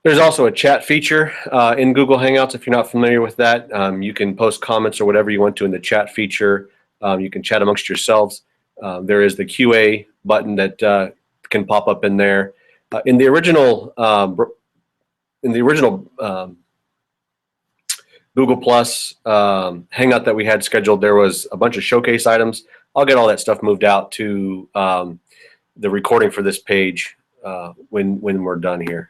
There's also a chat feature in Google Hangouts. If you're not familiar with that, you can post comments or whatever you want to in the chat feature. You can chat amongst yourselves. There is the QA button that can pop up in there. In the original Google Plus Hangout that we had scheduled, there was a bunch of showcase items. I'll get all that stuff moved out to the recording for this page when we're done here.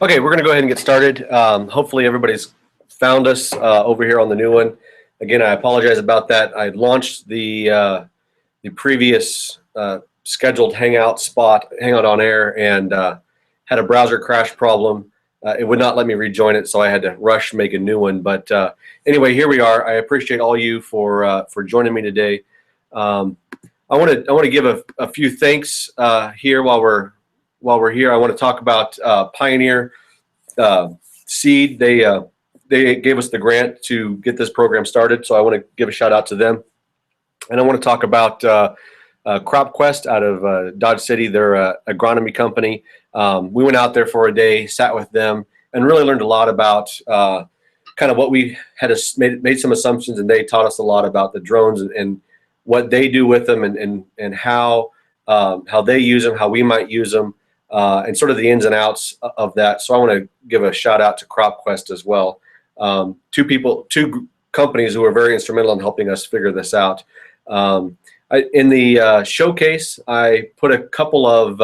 Okay, we're going to go ahead and get started. Hopefully everybody's found us over here on the new one. Again, I apologize about that. I launched the previous scheduled Hangout on air, and had a browser crash problem. It would not let me rejoin it, so I had to rush make a new one. But anyway, here we are. I appreciate all you for joining me today. I want to give a few thanks here while we're here. I want to talk about Pioneer Seed. They gave us the grant to get this program started, so I want to give a shout out to them. And I want to talk about CropQuest out of Dodge City. They're an agronomy company. We went out there for a day, sat with them, and really learned a lot about kind of what we had made some assumptions, and they taught us a lot about the drones and what they do with them, and how they use them, how we might use them, and sort of the ins and outs of that. So I want to give a shout out to CropQuest as well. Two companies who are very instrumental in helping us figure this out. In the showcase, I put a couple of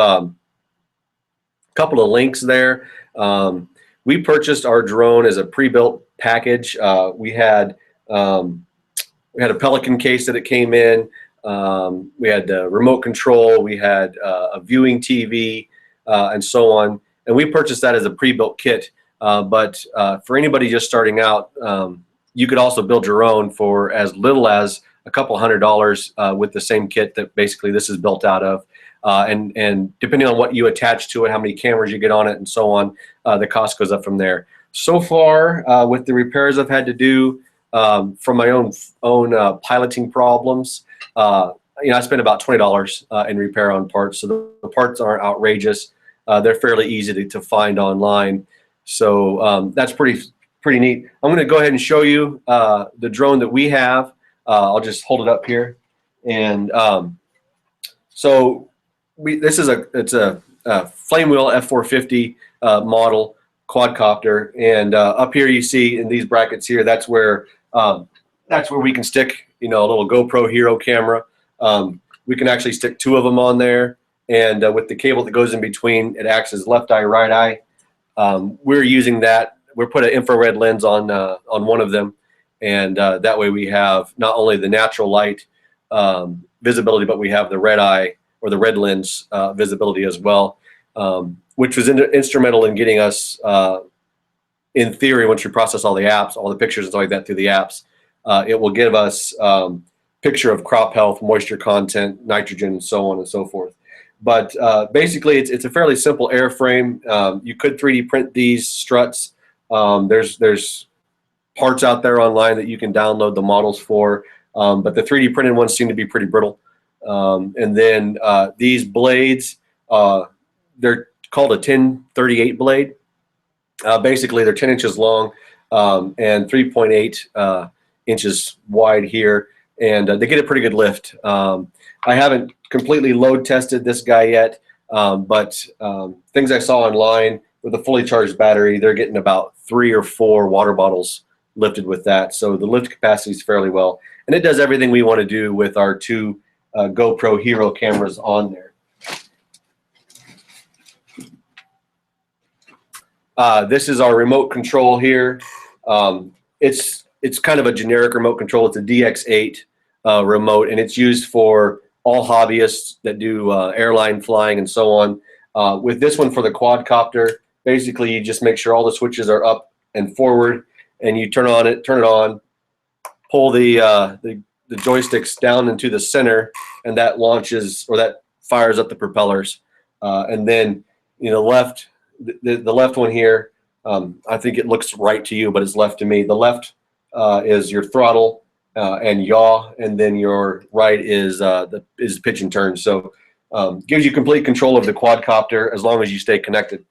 links there. We purchased our drone as a pre-built package. We had a Pelican case that it came in. We had remote control. We had a viewing TV, and so on. And we purchased that as a pre-built kit. But for anybody just starting out, you could also build your own for as little as a couple $100 with the same kit that basically this is built out of. And depending on what you attach to it, how many cameras you get on it, and so on, the cost goes up from there. So far, with the repairs I've had to do, from my own piloting problems. I spend about $20 in repair on parts, so the parts aren't outrageous. They're fairly easy to find online, so that's pretty neat. I'm going to go ahead and show you the drone that we have. I'll just hold it up here, and so this is a flame wheel F450 model quadcopter, and up here you see in these brackets here, that's where we can stick a little GoPro Hero camera. We can actually stick 2 of them on there, and with the cable that goes in between, it acts as left eye, right eye. We're using that. We're put an infrared lens on one of them, and that way we have not only the natural light visibility, but we have the red eye or the red lens visibility as well, which was instrumental in getting us, in theory, once you process all the apps, all the pictures and stuff like that through the apps, it will give us picture of crop health, moisture content, nitrogen, and so on and so forth. But basically, it's a fairly simple airframe. You could 3D print these struts. There's parts out there online that you can download the models for, but the 3D printed ones seem to be pretty brittle. And then these blades, they're called a 1038 blade. Basically, they're 10 inches long and 3.8 inches wide here, and they get a pretty good lift. I haven't completely load tested this guy yet, but things I saw online with a fully charged battery, they're getting about 3 or 4 water bottles lifted with that. So the lift capacity is fairly well, and it does everything we want to do with our 2 GoPro Hero cameras on there. This is our remote control here. It's kind of a generic remote control. It's a DX8 remote, and it's used for all hobbyists that do airline flying and so on. With this one for the quadcopter, basically you just make sure all the switches are up and forward, and you turn it on, pull the joysticks down into the center, and that launches, or that fires up the propellers. And then the left one here, I think it looks right to you, but it's left to me. The left is your throttle and yaw, and then your right is pitch and turn. So gives you complete control of the quadcopter as long as you stay connected.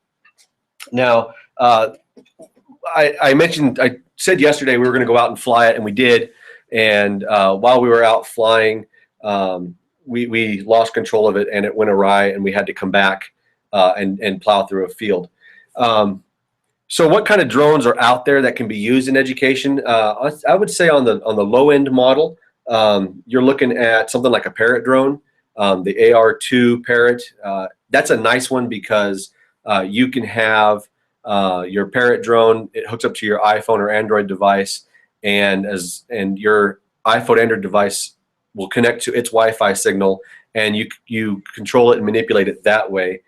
Now, I said yesterday we were going to go out and fly it, and we did. And while we were out flying, we lost control of it, and it went awry, and we had to come back and plow through a field. So what kind of drones are out there that can be used in education? I would say on the low end model, you're looking at something like a Parrot drone, the AR2 Parrot. That's a nice one because you can have your Parrot drone. It hooks up to your iPhone or Android device, and your iPhone Android device will connect to its Wi-Fi signal, and you control it and manipulate it that way.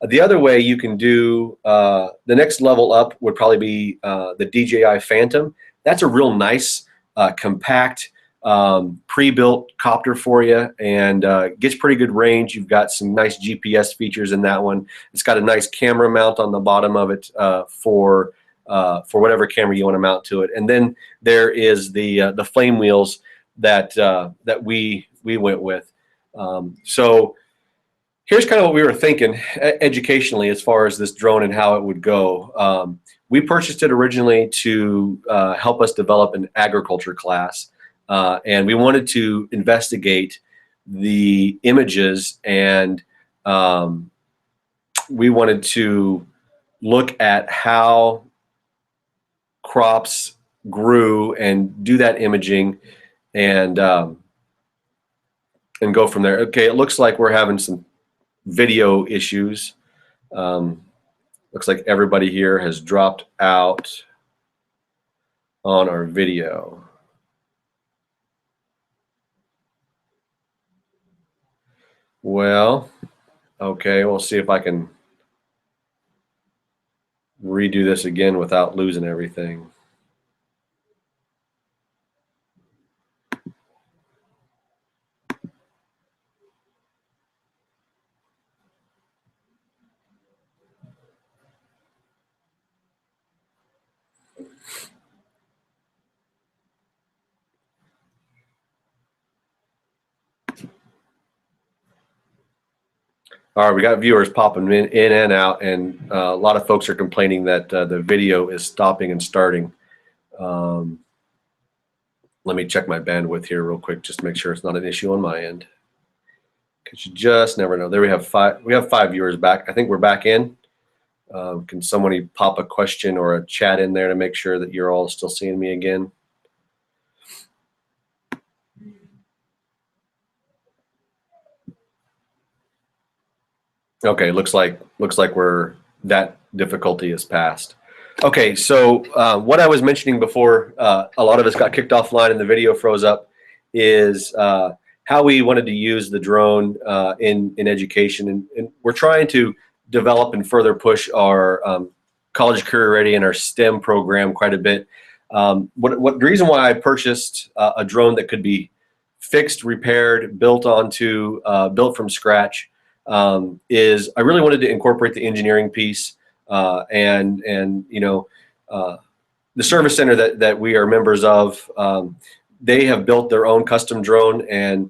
The other way you can do, the next level up would probably be the DJI Phantom. That's a real nice, compact, pre-built copter for you, and gets pretty good range. You've got some nice GPS features in that one. It's got a nice camera mount on the bottom of it for whatever camera you want to mount to it. And then there is the flame wheels that we went with. So here's kind of what we were thinking educationally as far as this drone and how it would go. We purchased it originally to help us develop an agriculture class, and we wanted to investigate the images, and we wanted to look at how crops grew and do that imaging, and go from there. Okay, it looks like we're having some video issues. Looks like everybody here has dropped out on our video. Well, okay, we'll see if I can redo this again without losing everything. All right, we got viewers popping in and out, and a lot of folks are complaining that the video is stopping and starting. Um, let me check my bandwidth here real quick, just to make sure it's not an issue on my end. Because you just never know. There we have five. We have 5 viewers back. I think we're back in. Can somebody pop a question or a chat in there to make sure that you're all still seeing me again? Okay, looks like we're that difficulty is passed. Okay, so what I was mentioning before, a lot of us got kicked offline and the video froze up, is how we wanted to use the drone in education, and we're trying to develop and further push our college career ready and our STEM program quite a bit. What the reason why I purchased a drone that could be fixed, repaired, built from scratch, is I really wanted to incorporate the engineering piece, and you know, the service center that we are members of, they have built their own custom drone, and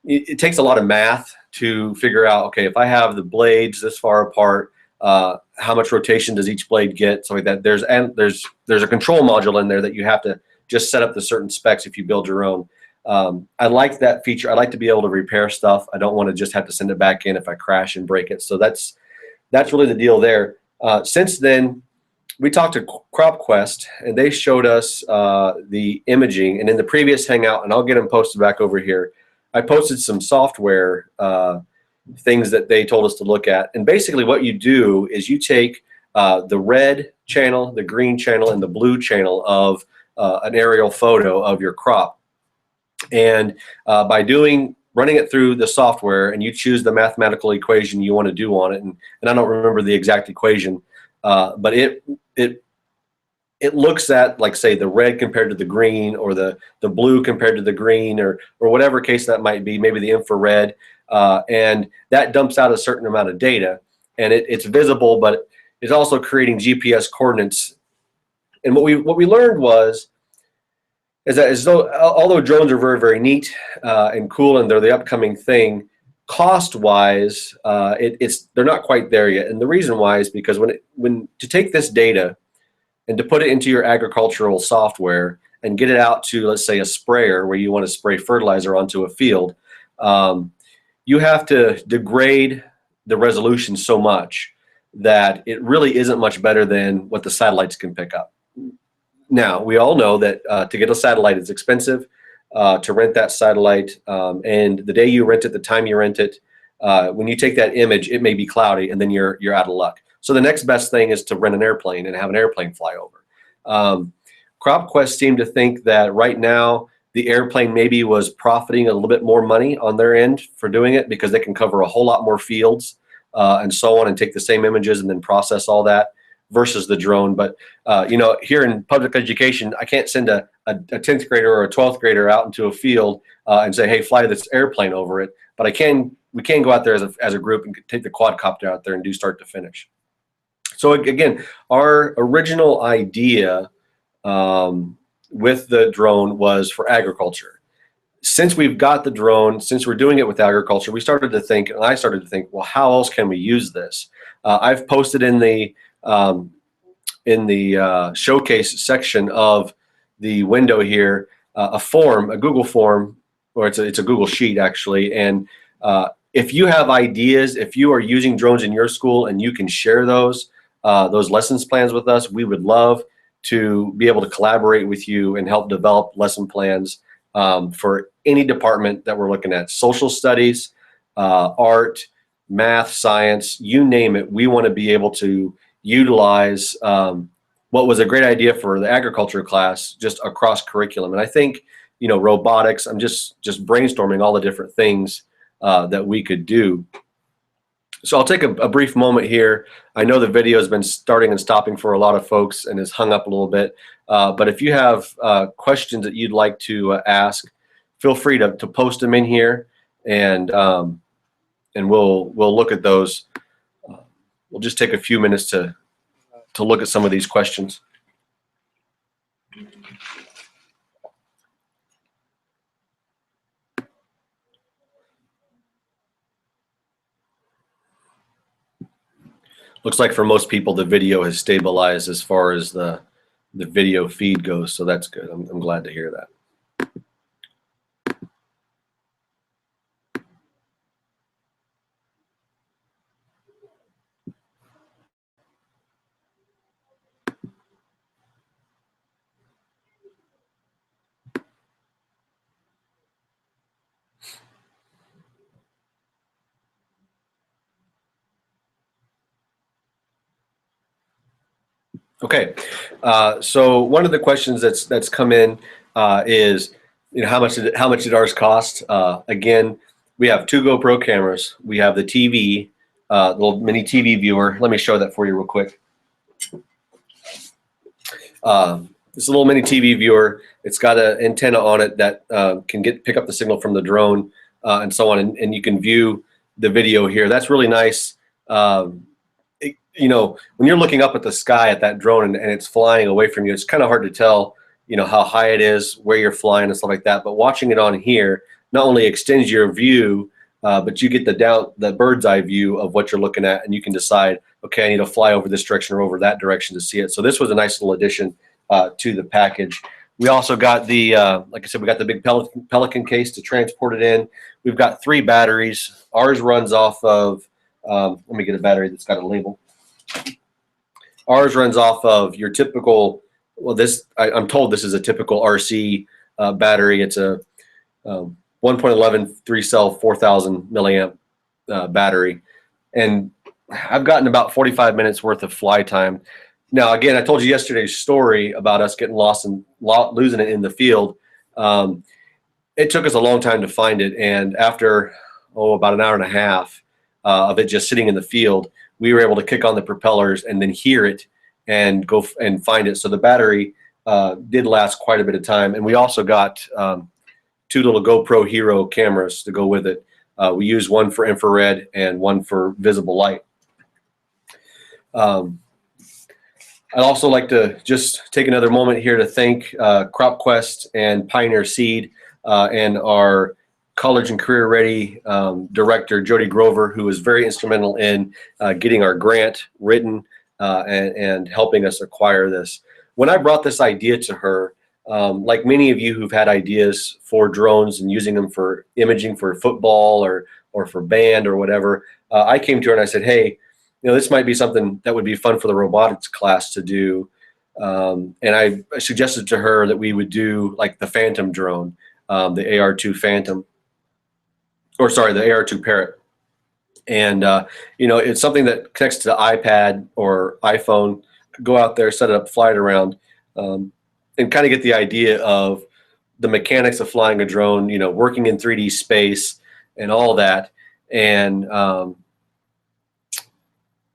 it takes a lot of math to figure out, okay, if I have the blades this far apart, how much rotation does each blade get, so like that. There's a control module in there that you have to just set up the certain specs if you build your own. I like that feature. I like to be able to repair stuff. I don't want to just have to send it back in if I crash and break it. So that's really the deal there. Since then, we talked to CropQuest, and they showed us the imaging. And in the previous Hangout, and I'll get them posted back over here, I posted some software things that they told us to look at. And basically what you do is you take the red channel, the green channel, and the blue channel of an aerial photo of your crop. And by running it through the software, and you choose the mathematical equation you want to do on it, and I don't remember the exact equation, but it looks at, like, say, the red compared to the green, or the blue compared to the green, or whatever case that might be, maybe the infrared, and that dumps out a certain amount of data, and it's visible, but it's also creating GPS coordinates. And what we learned is that, as though, although drones are very, very neat and cool, and they're the upcoming thing, cost-wise, they're not quite there yet. And the reason why is because when to take this data and to put it into your agricultural software and get it out to, let's say, a sprayer where you want to spray fertilizer onto a field, you have to degrade the resolution so much that it really isn't much better than what the satellites can pick up. Now, we all know that to get a satellite is expensive, to rent that satellite, and the day you rent it, the time you rent it, when you take that image, it may be cloudy, and then you're out of luck. So the next best thing is to rent an airplane and have an airplane fly over. CropQuest seemed to think that right now the airplane maybe was profiting a little bit more money on their end for doing it, because they can cover a whole lot more fields and so on, and take the same images and then process all that, versus the drone. But you know, here in public education, I can't send a 10th grader or a 12th grader out into a field and say, hey, fly this airplane over it. But we can go out there as a group and take the quadcopter out there and do start to finish. So again, our original idea with the drone was for agriculture. Since we've got the drone, since we're doing it with agriculture, we started to think, and I started to think, well, how else can we use this? I've posted in the showcase section of the window here a form, a Google form, or it's a Google sheet actually. And if you have ideas, if you are using drones in your school and you can share those lessons plans with us, we would love to be able to collaborate with you and help develop lesson plans for any department that we're looking at. Social studies, art, math, science, you name it. We want to be able to utilize what was a great idea for the agriculture class just across curriculum. And I think, you know, robotics, I'm just brainstorming all the different things that we could do. So I'll take a brief moment here. I know the video has been starting and stopping for a lot of folks and has hung up a little bit. But if you have questions that you'd like to ask, feel free to post them in here, and we'll look at those. We'll just take a few minutes to look at some of these questions. Looks like for most people, the video has stabilized as far as the video feed goes, so that's good. I'm glad to hear that. Okay, so one of the questions that's come in is, how much did ours cost? Again, we have 2 GoPro cameras. We have the TV, little mini TV viewer. Let me show that for you real quick. It's a little mini TV viewer. It's got an antenna on it that can pick up the signal from the drone and so on, and you can view the video here. That's really nice. When you're looking up at the sky at that drone and it's flying away from you, it's kind of hard to tell, how high it is, where you're flying and stuff like that. But watching it on here not only extends your view, but you get the bird's eye view of what you're looking at, and you can decide, okay, I need to fly over this direction or over that direction to see it. So this was a nice little addition to the package. We also got like I said, we got the big Pelican case to transport it in. We've got 3 batteries. Ours runs off of, let me get a battery that's got a label. Ours runs off of your typical, I'm told this is a typical RC battery. It's a 1.11 3-cell 4,000 milliamp battery. And I've gotten about 45 minutes worth of fly time. Now, again, I told you yesterday's story about us getting lost and losing it in the field. It took us a long time to find it. And after, about an hour and a half of it just sitting in the field, we were able to kick on the propellers and then hear it and go and find it. So the battery did last quite a bit of time. And we also got 2 little GoPro Hero cameras to go with it. We use one for infrared and one for visible light. I'd also like to just take another moment here to thank CropQuest and Pioneer Seed and our college and career ready director, Jody Grover, who was very instrumental in getting our grant written and helping us acquire this. When I brought this idea to her, like many of you who've had ideas for drones and using them for imaging for football or for band or whatever, I came to her and I said, hey, this might be something that would be fun for the robotics class to do. And I suggested to her that we would do like the Phantom drone, the AR2 Phantom, or sorry, the AR2 Parrot. And, it's something that connects to the iPad or iPhone. Go out there, set it up, fly it around, and kind of get the idea of the mechanics of flying a drone, working in 3D space and all that. And,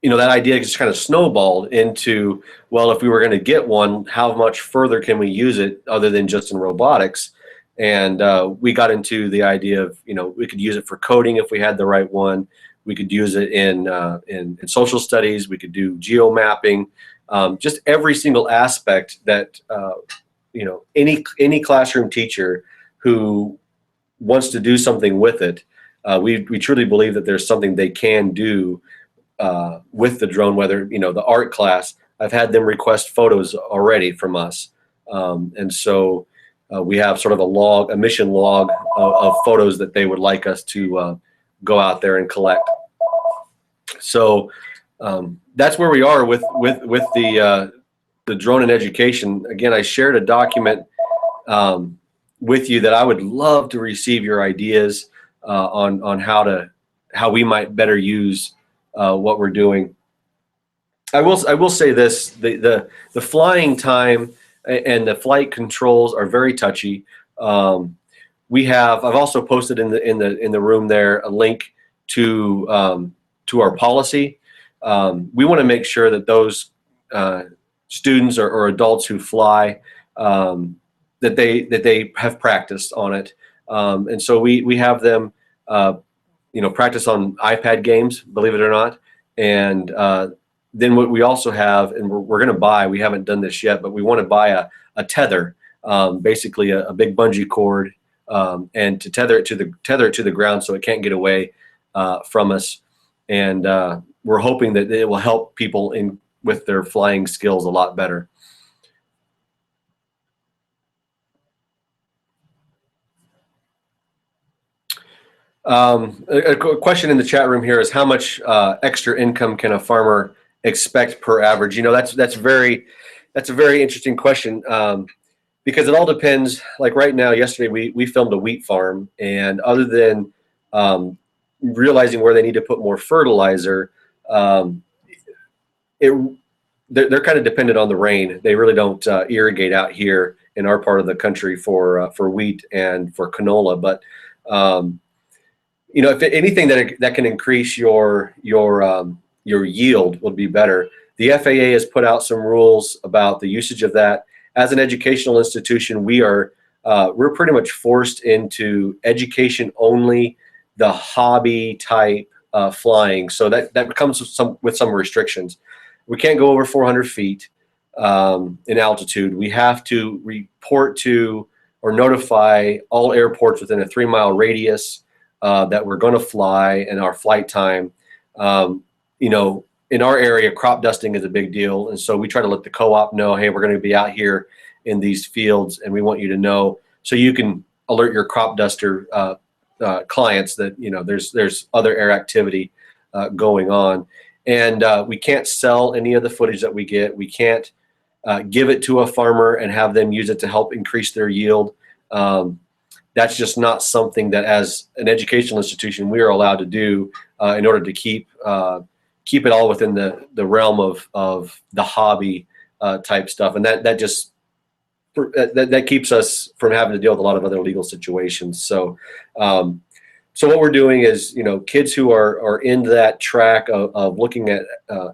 that idea just kind of snowballed into, well, if we were going to get one, how much further can we use it other than just in robotics? And we got into the idea of, we could use it for coding if we had the right one. We could use it in social studies. We could do geo mapping, just every single aspect that, any classroom teacher who wants to do something with it, we truly believe that there's something they can do with the drone, whether, the art class. I've had them request photos already from us. And so we have sort of a mission log of photos that they would like us to go out there and collect. So that's where we are with the drone in education. Again, I shared a document with you that I would love to receive your ideas on how we might better use what we're doing. I will say this: the flying time and the flight controls are very touchy. I've also posted in the room there a link to our policy. We want to make sure that those students or adults who fly that they have practiced on it, and so we have them practice on iPad games, believe it or not, and then what we also have, and we're going to buy, we haven't done this yet, but we want to buy a tether, basically a big bungee cord, and to tether it to the ground so it can't get away from us. And we're hoping that it will help people with their flying skills a lot better. A question in the chat room here is how much extra income can a farmer expect per average? You know, that's a very interesting question, because it all depends. Like right now, yesterday we filmed a wheat farm, and other than realizing where they need to put more fertilizer, they're kind of dependent on the rain. They really don't irrigate out here in our part of the country for wheat and for canola, but you know, if anything that can increase your yield would be better. The FAA has put out some rules about the usage of that. As an educational institution, we're pretty much forced into education only, the hobby type flying. So that comes with some restrictions. We can't go over 400 feet in altitude. We have to report to or notify all airports within a 3-mile radius that we're going to fly in our flight time. You know, in our area, crop dusting is a big deal, and so we try to let the co-op know, hey, we're going to be out here in these fields, and we want you to know, so you can alert your crop duster clients that, you know, there's other air activity going on. And we can't sell any of the footage that we get. We can't give it to a farmer and have them use it to help increase their yield. That's just not something that, as an educational institution, we are allowed to do in order to keep it all within the realm of the hobby type stuff. And that keeps us from having to deal with a lot of other legal situations. So what we're doing is, you know, kids who are in that track of looking at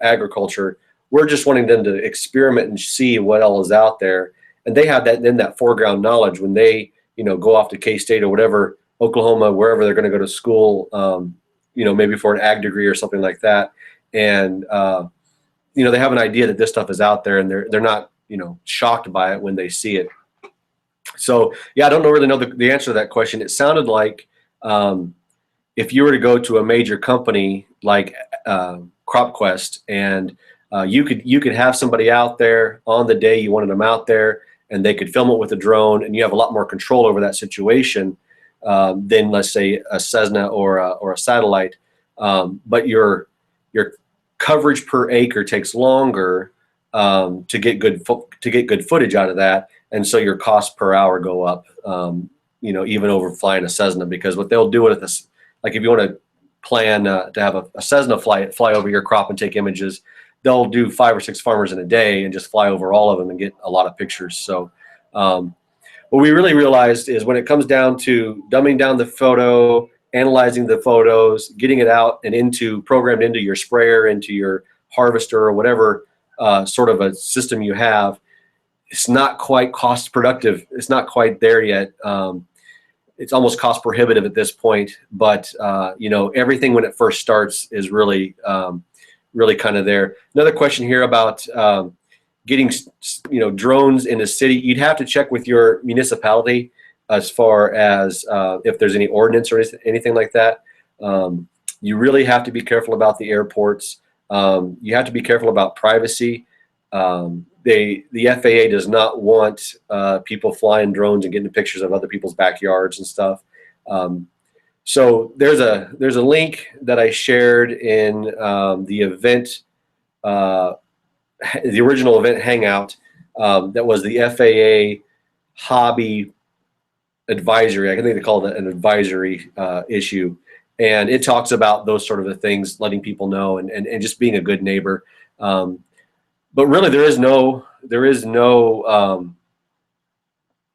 agriculture, we're just wanting them to experiment and see what all is out there. And they have that foreground knowledge when they, you know, go off to K-State or whatever, Oklahoma, wherever they're going to go to school, you know, maybe for an ag degree or something like that. And, you know, they have an idea that this stuff is out there, and they're not, you know, shocked by it when they see it. So, yeah, I don't really know the answer to that question. It sounded like if you were to go to a major company like CropQuest, and you could have somebody out there on the day you wanted them out there, and they could film it with a drone, and you have a lot more control over that situation than, let's say, a Cessna or a satellite. But your coverage per acre takes longer to get good footage out of that, and so your costs per hour go up. You know, even over flying a Cessna, because what they'll do with this, like if you want to plan to have a Cessna fly over your crop and take images, they'll do 5 or 6 farmers in a day and just fly over all of them and get a lot of pictures. So what we really realized is when it comes down to dumbing down the photo, analyzing the photos, getting it out and programmed into your sprayer, into your harvester, or whatever sort of a system you have, it's not quite cost productive. It's not quite there yet. It's almost cost prohibitive at this point, but you know, everything when it first starts is really kind of there. Another question here about getting, you know, drones in a city. You'd have to check with your municipality as far as if there's any ordinance or anything like that. You really have to be careful about the airports. You have to be careful about privacy. The FAA does not want people flying drones and getting pictures of other people's backyards and stuff. So there's a link that I shared in the event, the original event Hangout, that was the FAA hobby advisory. I think they call it an advisory issue, and it talks about those sort of things, letting people know and just being a good neighbor. But really, there is no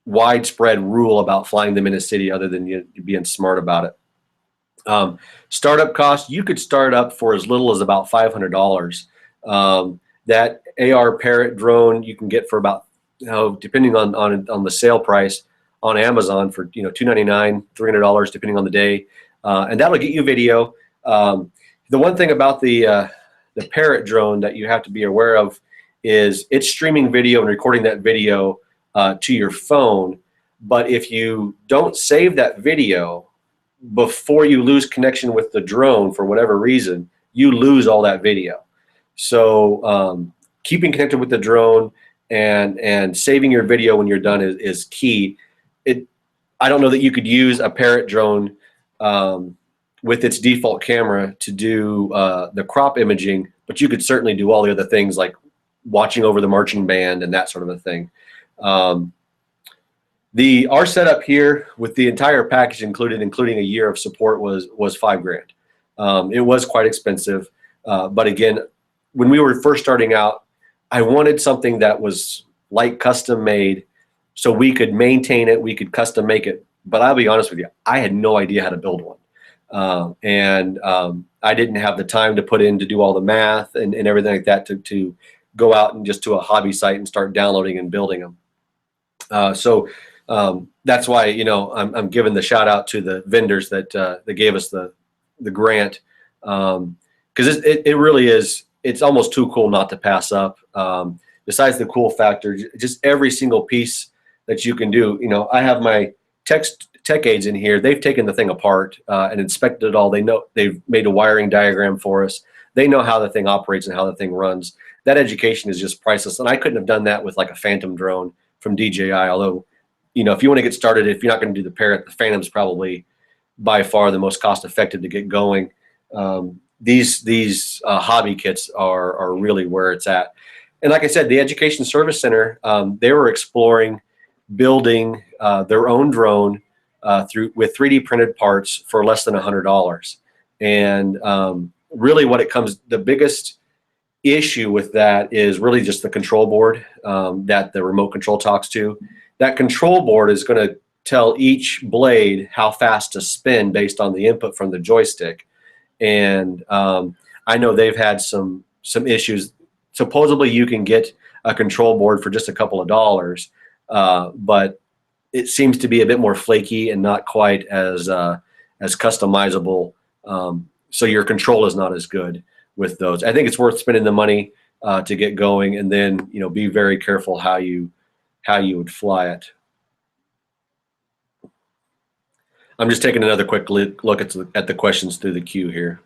widespread rule about flying them in a city other than you being smart about it. Startup cost, you could start up for as little as about $500. That AR Parrot drone you can get for about, you know, depending on the sale price on Amazon for, you know, $299, $300 depending on the day, and that'll get you video. The one thing about the Parrot drone that you have to be aware of is it's streaming video and recording that video to your phone. But if you don't save that video before you lose connection with the drone for whatever reason, you lose all that video. So keeping connected with the drone and saving your video when you're done is key. I don't know that you could use a Parrot drone with its default camera to do the crop imaging, but you could certainly do all the other things like watching over the marching band and that sort of a thing. Our setup here with the entire package included, including a year of support, was $5,000. It was quite expensive, but again, when we were first starting out, I wanted something that was like custom made, so we could maintain it, we could custom make it. But I'll be honest with you, I had no idea how to build one, and I didn't have the time to put in to do all the math and everything like that to go out and just to a hobby site and start downloading and building them. So that's why, you know, I'm giving the shout out to the vendors that gave us the grant, because it really is. It's almost too cool not to pass up. Besides the cool factor, just every single piece that you can do. You know, I have my tech aides in here. They've taken the thing apart and inspected it all. They know, they've made a wiring diagram for us. They know how the thing operates and how the thing runs. That education is just priceless. And I couldn't have done that with like a Phantom drone from DJI. Although, you know, if you want to get started, if you're not going to do the Parrot, the Phantom's probably by far the most cost effective to get going. These hobby kits are really where it's at. And like I said, the Education Service Center, they were exploring building their own drone with 3D printed parts for less than $100. And really what it comes, the biggest issue with that is really just the control board that the remote control talks to. That control board is going to tell each blade how fast to spin based on the input from the joystick. And I know they've had some issues. Supposedly you can get a control board for just a couple of dollars, but it seems to be a bit more flaky and not quite as customizable. So your control is not as good with those. I think it's worth spending the money to get going, and then, you know, be very careful how you would fly it. I'm just taking another quick look at the questions through the queue here.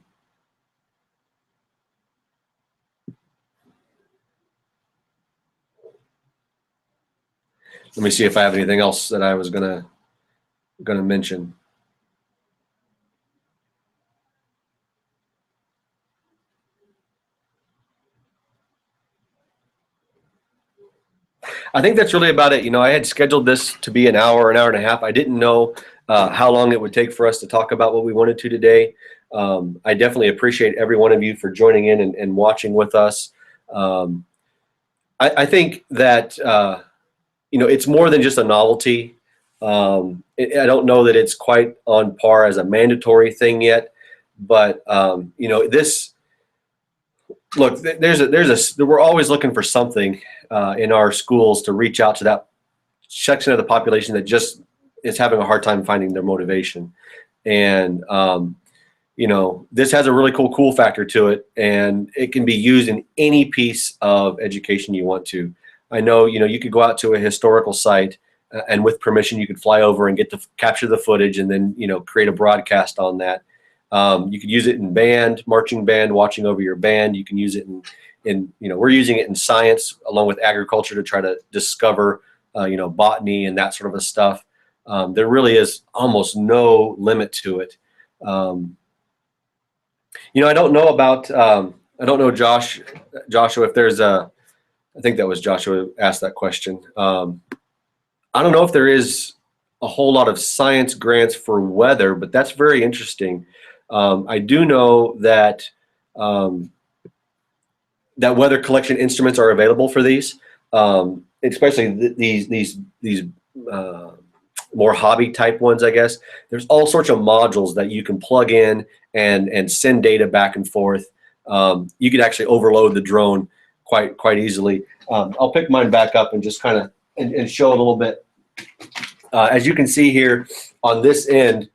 Let me see if I have anything else that I was gonna mention. I think that's really about it. You know, I had scheduled this to be an hour and a half. I didn't know how long it would take for us to talk about what we wanted to today. I definitely appreciate every one of you for joining in and watching with us. I think that, you know, it's more than just a novelty. I don't know that it's quite on par as a mandatory thing yet, but you know, look, we're always looking for something in our schools to reach out to that section of the population that just is having a hard time finding their motivation. And you know, this has a really cool factor to it, and it can be used in any piece of education you want to. I know, you know, you could go out to a historical site and with permission you could fly over and get to capture the footage and then, you know, create a broadcast on that. You could use it in band, marching band, watching over your band. You can use it in you know, we're using it in science along with agriculture to try to discover, you know, botany and that sort of a stuff. There really is almost no limit to it. You know, I don't know about, I don't know, Joshua, if there's I think that was Joshua who asked that question. I don't know if there is a whole lot of science grants for weather, but that's very interesting. I do know that that weather collection instruments are available for these, especially these more hobby type ones, I guess. There's all sorts of modules that you can plug in and send data back and forth. You could actually overload the drone quite easily. I'll pick mine back up and just kind of and show a little bit. As you can see here on this end,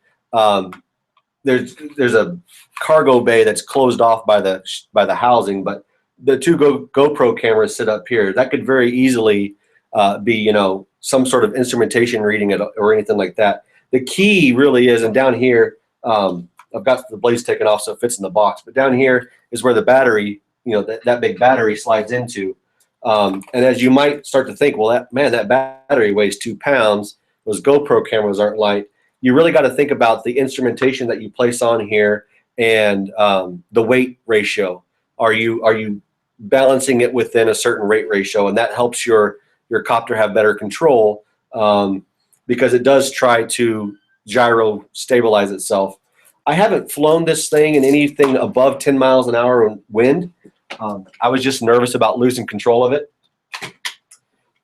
there's a cargo bay that's closed off by the housing, but the two GoPro cameras sit up here. That could very easily be, you know, some sort of instrumentation reading it or anything like that. The key really is, and down here, I've got the blades taken off so it fits in the box. But down here is where the battery, that big battery slides into. And as you might start to think, well, that battery weighs 2 pounds. Those GoPro cameras aren't light. You really got to think about the instrumentation that you place on here and the weight ratio. Are you balancing it within a certain rate ratio? And that helps your copter have better control, because it does try to gyro stabilize itself. I haven't flown this thing in anything above 10 miles an hour in wind. I was just nervous about losing control of it.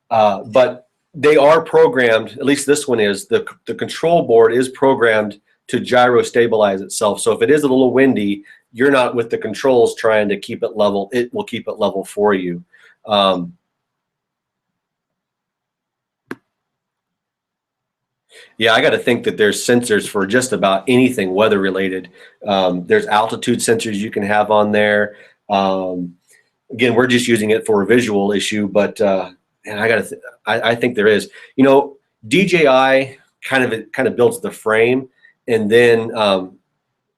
But they are programmed, at least this one is, the control board is programmed to gyro stabilize itself. So if it is a little windy, you're not with the controls trying to keep it level. It will keep it level for you. Yeah, I got to think that there's sensors for just about anything weather related. There's altitude sensors you can have on there. Again, we're just using it for a visual issue, but and I think there is. DJI kind of builds the frame, and then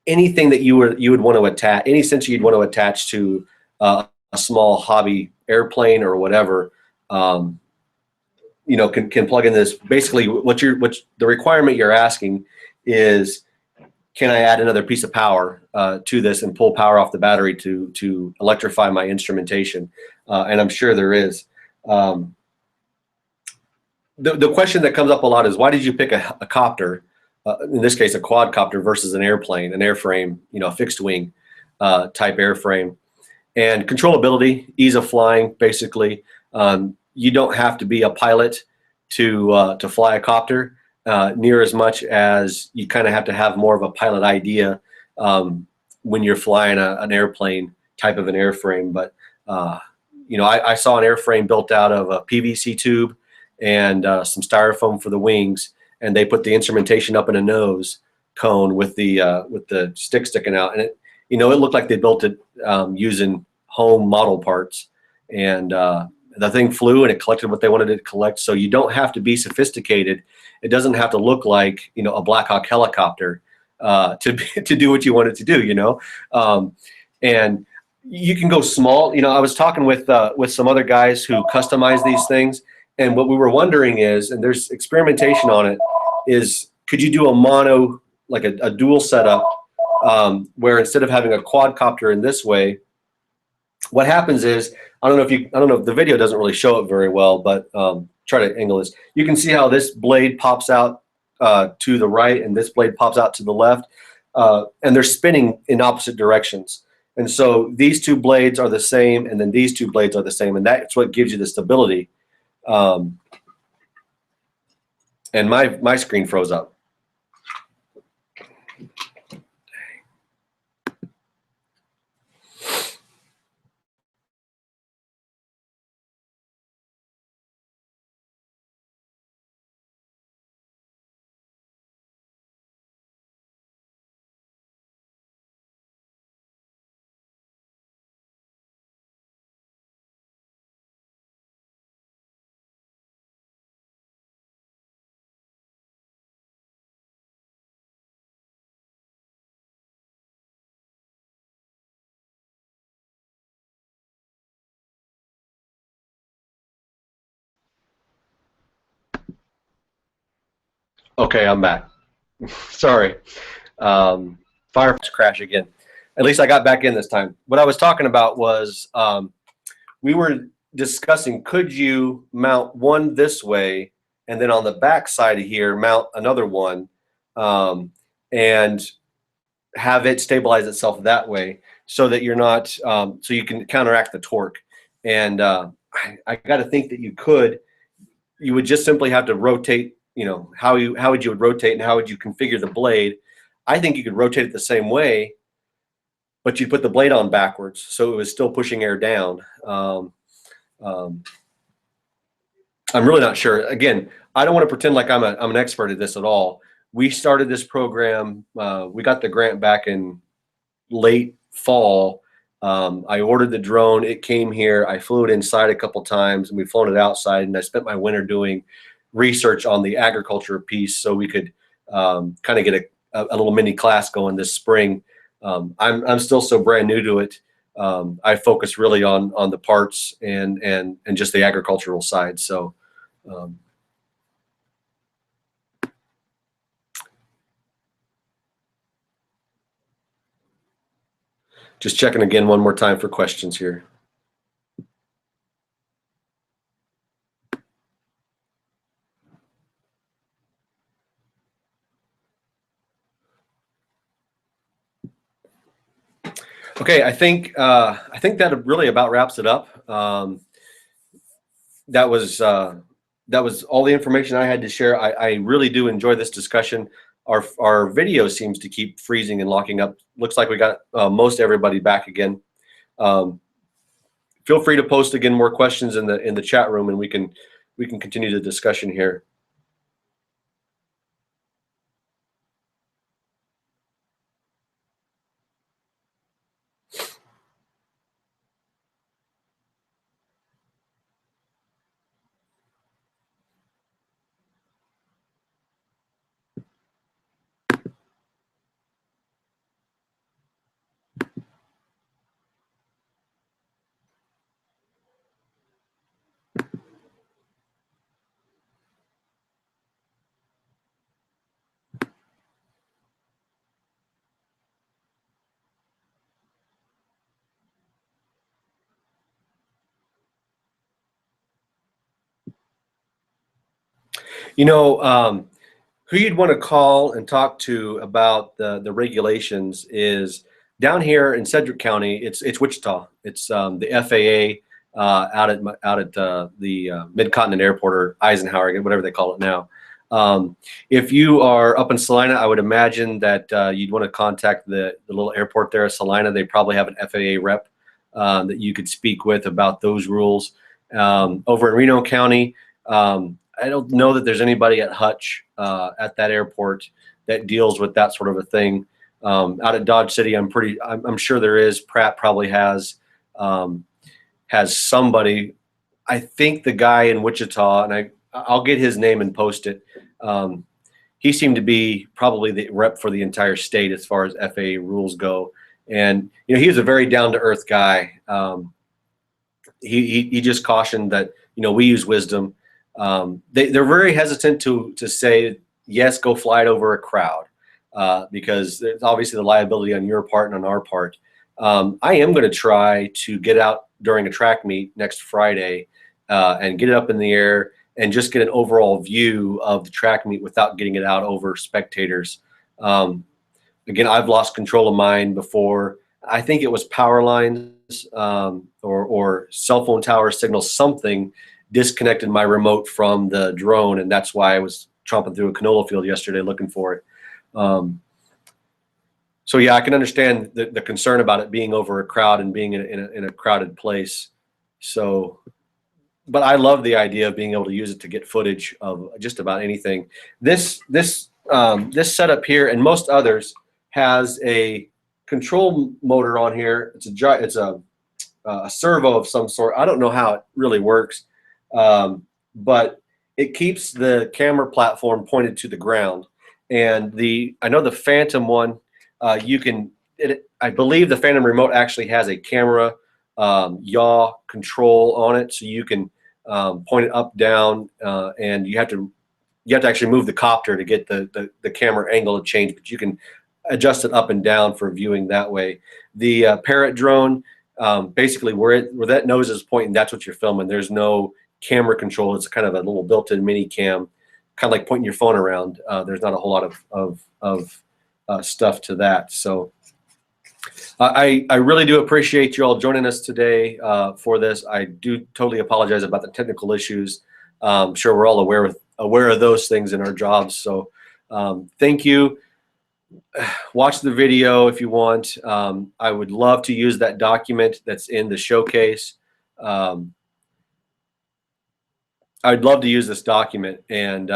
anything that you would want to attach, any sensor you'd want to attach to a small hobby airplane or whatever. Can plug in this. Basically, the requirement you're asking is, can I add another piece of power to this and pull power off the battery to electrify my instrumentation? And I'm sure there is. The question that comes up a lot is, why did you pick a copter, in this case a quadcopter, versus an airplane, an airframe, a fixed wing type airframe? And controllability, ease of flying, basically. You don't have to be a pilot to fly a copter near as much as you kind of have to have more of a pilot idea when you're flying an airplane type of an airframe. But I saw an airframe built out of a PVC tube and some styrofoam for the wings, and they put the instrumentation up in a nose cone with the stick sticking out, and it looked like they built it using home model parts, and the thing flew and it collected what they wanted it to collect. So you don't have to be sophisticated. It doesn't have to look like a Black Hawk helicopter to do what you want it to do. And you can go small. I was talking with some other guys who customize these things, and what we were wondering is, and there's experimentation on it, is could you do a mono, like a dual setup, where instead of having a quadcopter in this way, what happens is, I don't know if the video doesn't really show it very well, but try to angle this. You can see how this blade pops out to the right and this blade pops out to the left, and they're spinning in opposite directions. And so these two blades are the same, and then these two blades are the same, and that's what gives you the stability. And my screen froze up. Okay, I'm back. Sorry. Firefox crash again. At least I got back in this time. What I was talking about was we were discussing, could you mount one this way and then on the back side of here mount another one, and have it stabilize itself that way so that you're not, so you can counteract the torque. And I got to think that you would just simply have to rotate, how would you rotate and how would you configure the blade? I think you could rotate it the same way, but you put the blade on backwards, so it was still pushing air down. I'm really not sure. Again, I don't want to pretend like I'm an expert at this at all. We started this program. We got the grant back in late fall. I ordered the drone. It came here. I flew it inside a couple times, and we've flown it outside. And I spent my winter doing research on the agriculture piece, so we could kind of get a little mini class going this spring. I'm still so brand new to it. I focus really on the parts and just the agricultural side. So. Just checking again one more time for questions here. Okay, I think that really about wraps it up. That was all the information I had to share. I really do enjoy this discussion. Our video seems to keep freezing and locking up. Looks like we got most everybody back again. Feel free to post again more questions in the chat room, and we can continue the discussion here. You know, who you'd want to call and talk to about the regulations is down here in Sedgwick County. It's Wichita. It's the FAA out at the Mid-Continent Airport, or Eisenhower, whatever they call it now. If you are up in Salina, I would imagine that you'd want to contact the little airport there, Salina. They probably have an FAA rep that you could speak with about those rules. Over in Reno County, I don't know that there's anybody at Hutch at that airport that deals with that sort of a thing. Out at Dodge City, I'm sure there is. Pratt probably has somebody. I think the guy in Wichita, and I'll get his name and post it. He seemed to be probably the rep for the entire state as far as FAA rules go. And he was a very down to earth guy. He just cautioned that we use wisdom. They're very hesitant to say yes, go fly it over a crowd, because there's obviously the liability on your part and on our part. I am going to try to get out during a track meet next Friday and get it up in the air and just get an overall view of the track meet without getting it out over spectators. Again, I've lost control of mine before. I think it was power lines or cell phone tower signal, something disconnected my remote from the drone, and that's why I was tromping through a canola field yesterday looking for it. So yeah, I can understand the concern about it being over a crowd and being in a crowded place. So, but I love the idea of being able to use it to get footage of just about anything. This setup here and most others has a control motor on here. It's a servo of some sort. I don't know how it really works. But it keeps the camera platform pointed to the ground. And I know the Phantom one, I believe the Phantom remote actually has a camera yaw control on it, so you can point it up, down, and you have to actually move the copter to get the camera angle to change, but you can adjust it up and down for viewing that way. The Parrot drone, basically where that nose is pointing, that's what you're filming. There's no camera control. It's kind of a little built-in mini cam, kind of like pointing your phone around. There's not a whole lot of stuff to that. So I really do appreciate you all joining us today for this. I do totally apologize about the technical issues. I'm sure we're all aware of those things in our jobs. So thank you. Watch the video if you want. I would love to use that document that's in the showcase. I'd love to use this document and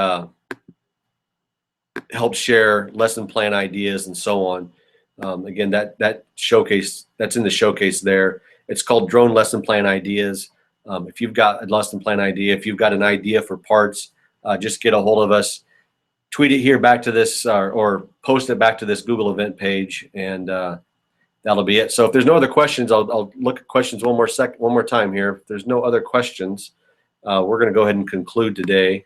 help share lesson plan ideas and so on. Again, that showcase, that's in the showcase there. It's called Drone Lesson Plan Ideas. If you've got a lesson plan idea, if you've got an idea for parts, just get a hold of us. Tweet it here back to this or post it back to this Google event page, and that'll be it. So if there's no other questions, I'll look at questions one more time here. If there's no other questions, we're going to go ahead and conclude today.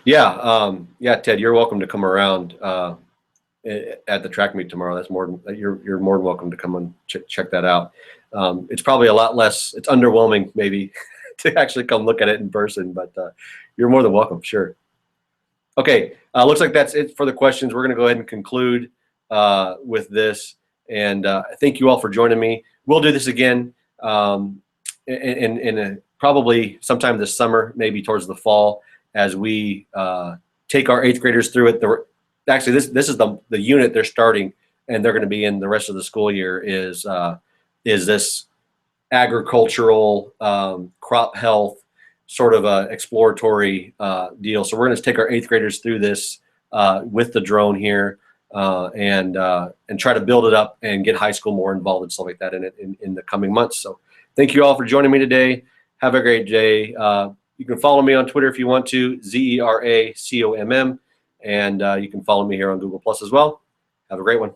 Yeah, Ted, you're welcome to come around at the track meet tomorrow. That's you're more than welcome to come and check that out. It's probably a lot less. It's underwhelming maybe to actually come look at it in person, but you're more than welcome. Sure. Okay, looks like that's it for the questions. We're going to go ahead and conclude with this, and thank you all for joining me. We'll do this again in probably sometime this summer, maybe towards the fall, as we take our 8th graders through it. Actually, this is the unit they're starting, and they're going to be in the rest of the school year. Is this agricultural crop health sort of a exploratory deal? So we're going to take our 8th graders through this with the drone here, and try to build it up and get high school more involved and stuff like that in the coming months. So thank you all for joining me today. Have a great day. You can follow me on Twitter if you want to, ZERACOMM, and you can follow me here on Google Plus as well. Have a great one.